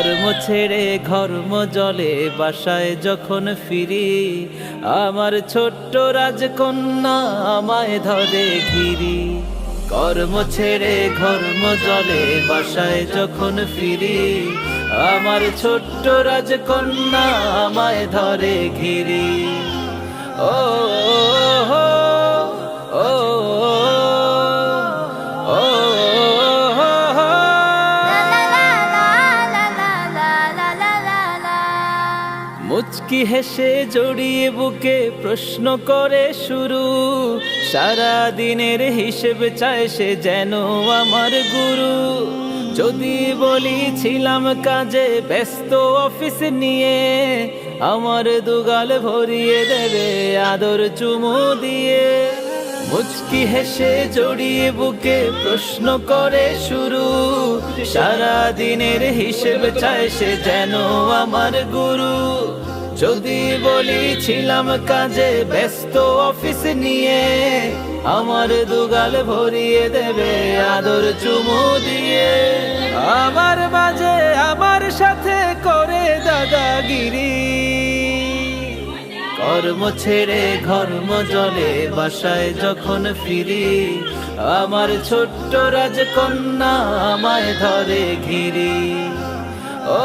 কর্ম ছেড়ে ঘর্ম জলে বাসায় যখন ফিরি, আমার ছোট্ট রাজকন্যা আমায় ধরে ঘিরি। কর্ম ছেড়ে ঘর্ম জলে বাসায় যখন ফিরি, আমার ছোট্ট রাজকন্যা আমায় ধরে ঘিরি। ও ও ও মুচকি হেসে জড়িয়ে বুকে প্রশ্ন করে শুরু, সারা দিনের হিসেব চায় সে যেন আমার গুরু। যদি বলি ছিলাম কাজে ব্যস্ত অফিস নিয়ে, আমার দুগাল ভরিয়ে দেবে আদর চুমু দিয়ে। মুচকি হেসে জড়িয়ে বুকে প্রশ্ন করে শুরু, সারা দিনের হিসেব চায় সে যেন আমার গুরু। যদি বলি ছিলাম কাজে ব্যস্ত অফিস নিয়ে, আমার দুগাল ভরিয়ে দেবে আদর চুমু দিয়ে। আমার মাঝে আমার সাথে করে দাদাগিরি, কর্ম ছেড়ে ঘর্ম জলে বাসায় যখন ফিরি, আমার ছোট্ট রাজকন্যা আমায় ধরে ঘিরি। ও